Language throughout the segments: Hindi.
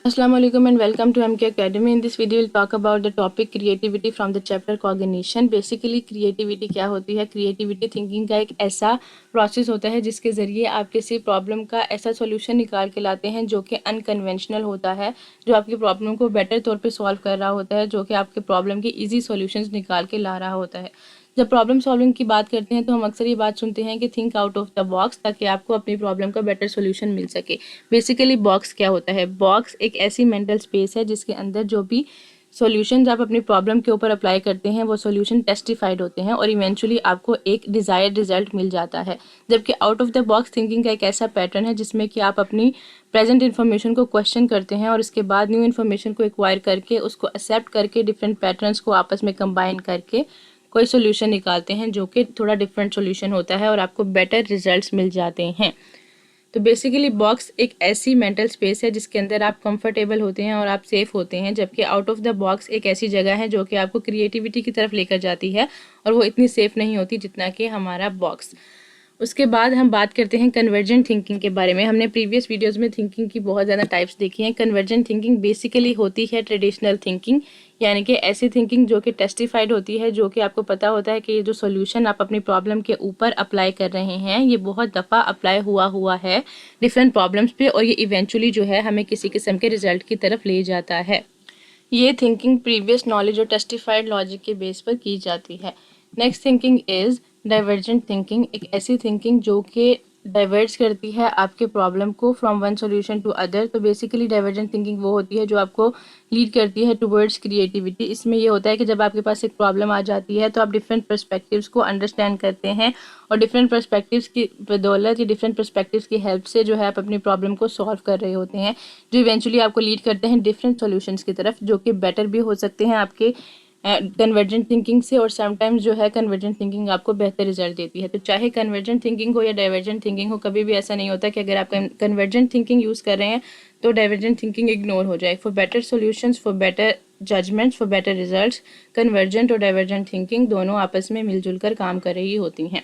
Assalamu alaikum and welcome to MK Academy. In this video, we'll talk about the topic creativity from the chapter cognition. Basically, creativity क्या होती है? Creativity thinking का एक ऐसा प्रोसेस होता है जिसके ज़रिए आप किसी प्रॉब्लम का ऐसा सॉल्यूशन निकाल के लाते हैं जो कि अनकन्वेंशनल होता है, जो आपकी प्रॉब्लम को बेटर तौर पे सॉल्व कर रहा होता है, जो कि आपके प्रॉब्लम के ईजी सॉल्यूशंस निकाल के ला रहा होता है। जब प्रॉब्लम सॉल्विंग की बात करते हैं तो हम अक्सर ये बात सुनते हैं कि think out of the box, ताकि आपको अपनी प्रॉब्लम का बेटर सॉल्यूशन मिल सके। बेसिकली बॉक्स क्या होता है? बॉक्स एक ऐसी मेंटल स्पेस है जिसके अंदर जो भी सॉल्यूशंस आप अपनी प्रॉब्लम के ऊपर अप्लाई करते हैं वो सॉल्यूशन टेस्टिफाइड होते हैं और इवेंचुअली आपको एक डिज़ायर्ड रिजल्ट मिल जाता है। जबकि out of the box thinking का एक ऐसा पैटर्न है जिसमें कि आप अपनी प्रेजेंट इन्फॉर्मेशन को क्वेश्चन करते हैं और उसके बाद न्यू इन्फॉर्मेशन को एक्वायर करके उसको एक्सेप्ट करके डिफरेंट पैटर्न्स को आपस में कंबाइन करके कोई सोल्यूशन निकालते हैं जो कि थोड़ा डिफरेंट सोल्यूशन होता है और आपको बेटर रिजल्ट्स मिल जाते हैं। तो बेसिकली बॉक्स एक ऐसी मेंटल स्पेस है जिसके अंदर आप कंफर्टेबल होते हैं और आप सेफ होते हैं, जबकि आउट ऑफ द बॉक्स एक ऐसी जगह है जो कि आपको क्रिएटिविटी की तरफ लेकर जाती है और वो इतनी सेफ नहीं होती जितना कि हमारा बॉक्स। उसके बाद हम बात करते हैं कन्वर्जेंट थिंकिंग के बारे में। हमने प्रीवियस वीडियोस में थिंकिंग की बहुत ज़्यादा टाइप्स देखी हैं। कन्वर्जेंट थिंकिंग बेसिकली होती है ट्रेडिशनल थिंकिंग, यानी कि ऐसी थिंकिंग जो कि टेस्टिफाइड होती है, जो कि आपको पता होता है कि ये जो सॉल्यूशन आप अपनी प्रॉब्लम के ऊपर अप्लाई कर रहे हैं ये बहुत दफ़ा अप्लाई हुआ है डिफरेंट प्रॉब्लम्स पे और ये इवेंचुअली जो है हमें किसी किस्म के रिजल्ट की तरफ ले जाता है। ये थिंकिंग प्रीवियस नॉलेज और टेस्टिफाइड लॉजिक के बेस पर की जाती है। Next thinking is divergent thinking, एक ऐसी थिंकिंग जो कि डाइवर्ट्स करती है आपके प्रॉब्लम को from one solution to other. तो बेसिकली डाइवर्जेंट थिंकिंग वो होती है जो आपको लीड करती है टुवर्ड्स क्रिएटिविटी। इसमें ये होता है कि जब आपके पास एक प्रॉब्लम आ जाती है तो आप डिफरेंट पर्सपेक्टिव्स को अंडरस्टैंड करते हैं और डिफरेंट पर्सपेक्टिव्स की बदौलत या डिफरेंट पर्सपेक्टिव्स की हेल्प से जो है आप अपनी प्रॉब्लम को सॉल्व कर रहे होते हैं, जो इवेंचुअली आपको लीड करते हैं डिफरेंट सॉल्यूशंस की तरफ, जो कि बेटर भी हो सकते हैं आपके कन्वर्जेंट थिंकिंग से, और समटाइम्स जो है कन्वर्जेंट थिंकिंग आपको बेहतर रिजल्ट देती है। तो चाहे कन्वर्जेंट थिंकिंग हो या डाइवर्जेंट थिंकिंग हो, कभी भी ऐसा नहीं होता कि अगर आप कन्वर्जेंट थिंकिंग यूज़ कर रहे हैं तो डाइवर्जेंट थिंकिंग इग्नोर हो जाए। For better solutions, for better judgements, for better results, convergent और डाइवर्जेंट थिंकिंग दोनों आपस में मिलजुल कर काम कर रही होती हैं।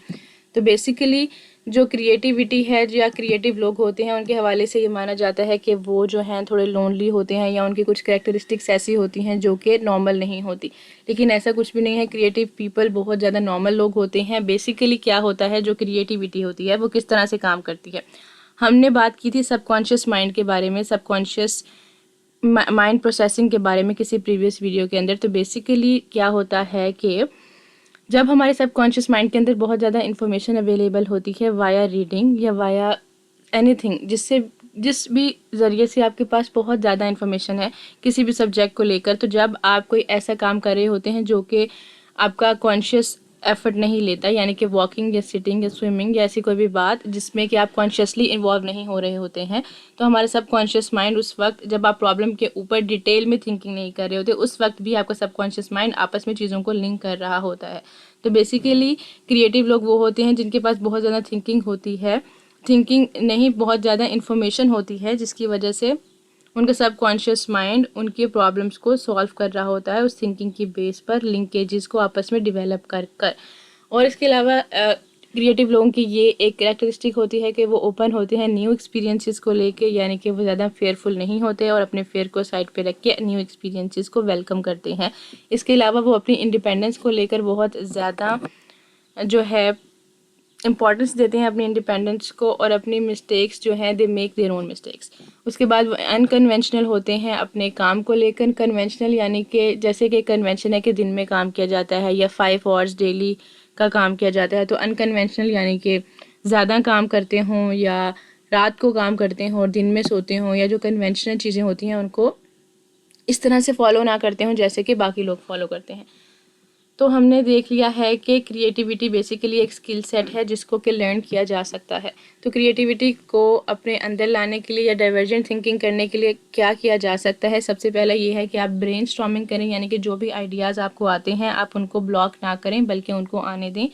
तो बेसिकली जो क्रिएटिविटी है या क्रिएटिव लोग होते हैं उनके हवाले से ये माना जाता है कि वो जो हैं थोड़े लोनली होते हैं या उनकी कुछ कैरेक्टरिस्टिक्स ऐसी होती हैं जो कि नॉर्मल नहीं होती, लेकिन ऐसा कुछ भी नहीं है। क्रिएटिव पीपल बहुत ज़्यादा नॉर्मल लोग होते हैं। बेसिकली क्या होता है, जो क्रिएटिविटी होती है वो किस तरह से काम करती है। हमने बात की थी सबकॉन्शियस माइंड के बारे में, सबकॉन्शियस माइंड प्रोसेसिंग के बारे में किसी प्रीवियस वीडियो के अंदर। तो बेसिकली क्या होता है कि जब हमारे सबकॉन्शियस माइंड के अंदर बहुत ज़्यादा इन्फॉर्मेशन अवेलेबल होती है वाया रीडिंग या वाया एनीथिंग, जिस भी ज़रिए से आपके पास बहुत ज़्यादा इन्फॉर्मेशन है किसी भी सब्जेक्ट को लेकर, तो जब आप कोई ऐसा काम कर रहे होते हैं जो कि आपका कॉन्शियस एफर्ट नहीं लेता, यानी कि वॉकिंग या सिटिंग या स्विमिंग या ऐसी कोई भी बात जिसमें कि आप कॉन्शियसली इन्वॉल्व नहीं हो रहे होते हैं, तो हमारे सबकॉन्शियस माइंड उस वक्त जब आप प्रॉब्लम के ऊपर डिटेल में थिंकिंग नहीं कर रहे होते, उस वक्त भी आपका सबकॉन्शियस माइंड आपस में चीज़ों को लिंक कर रहा होता है। तो बेसिकली क्रिएटिव लोग वो होते हैं जिनके पास बहुत ज़्यादा थिंकिंग होती है, थिंकिंग नहीं बहुत ज़्यादा इन्फॉर्मेशन होती है, जिसकी वजह से उनका सबकॉन्शियस माइंड उनके प्रॉब्लम्स को सॉल्व कर रहा होता है उस थिंकिंग की बेस पर, लिंकेजेस को आपस में डेवलप कर कर। और इसके अलावा क्रिएटिव लोगों की ये एक कैरेक्टरिस्टिक होती है कि वो ओपन होते हैं न्यू एक्सपीरियंसेस को लेके, यानी कि वो ज़्यादा फेयरफुल नहीं होते और अपने फेयर को साइड पे रख के न्यू एक्सपीरियंसेस को वेलकम करते हैं। इसके अलावा वो अपनी इंडिपेंडेंस को लेकर बहुत ज़्यादा जो है इम्पॉर्टेंस देते हैं अपनी इंडिपेंडेंस को, और अपनी मिस्टेक्स जो हैं they make their own mistakes. उसके बाद वो अनकन्वेंशनल होते हैं अपने काम को लेकर। कन्वेंशनल यानी कि जैसे कि कन्वेंशन है कि दिन में काम किया जाता है या 5 आवर्स डेली का काम किया जाता है, तो अनकन्वेंशनल यानी कि ज़्यादा काम करते हों या रात को काम करते हों और दिन में सोते हों, या जो कन्वेंशनल चीज़ें होती हैं उनको इस तरह से फॉलो ना करते हों जैसे कि बाकी लोग फॉलो करते हैं। तो हमने देख लिया है कि क्रिएटिविटी बेसिकली एक स्किल सेट है जिसको कि लर्न किया जा सकता है। तो क्रिएटिविटी को अपने अंदर लाने के लिए या डाइवर्जेंट थिंकिंग करने के लिए क्या किया जा सकता है, सबसे पहला ये है कि आप ब्रेनस्टॉर्मिंग करें, यानी कि जो भी आइडियाज़ आपको आते हैं आप उनको ब्लॉक ना करें बल्कि उनको आने दें।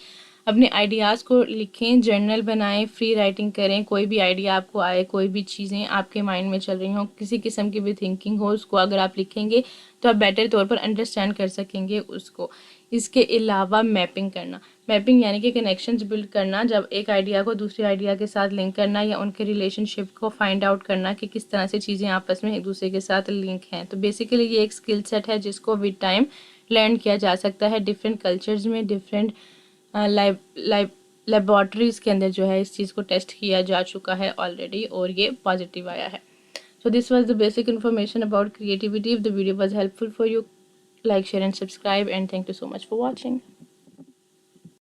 अपने आइडियाज़ को लिखें, जर्नल बनाएं, फ्री राइटिंग करें। कोई भी आइडिया आपको आए, कोई भी चीज़ें आपके माइंड में चल रही हों, किसी किस्म की भी थिंकिंग हो, उसको अगर आप लिखेंगे तो आप बेटर तौर पर अंडरस्टैंड कर सकेंगे उसको। इसके अलावा मैपिंग करना, मैपिंग यानी कि कनेक्शंस बिल्ड करना, जब एक आइडिया को दूसरे आइडिया के साथ लिंक करना या उनके रिलेशनशिप को फाइंड आउट करना कि किस तरह से चीज़ें आपस में एक दूसरे के साथ लिंक हैं। तो बेसिकली ये एक स्किल सेट है जिसको विद टाइम लर्न किया जा सकता है। डिफरेंट कल्चर्स में, डिफरेंट लेबॉर्ट्रीज़ के अंदर जो है इस चीज़ को टेस्ट किया जा चुका है ऑलरेडी और ये पॉजिटिव आया है। So this was the basic information about creativity. If the video was helpful for you, like, share and subscribe, and thank you so much for watching.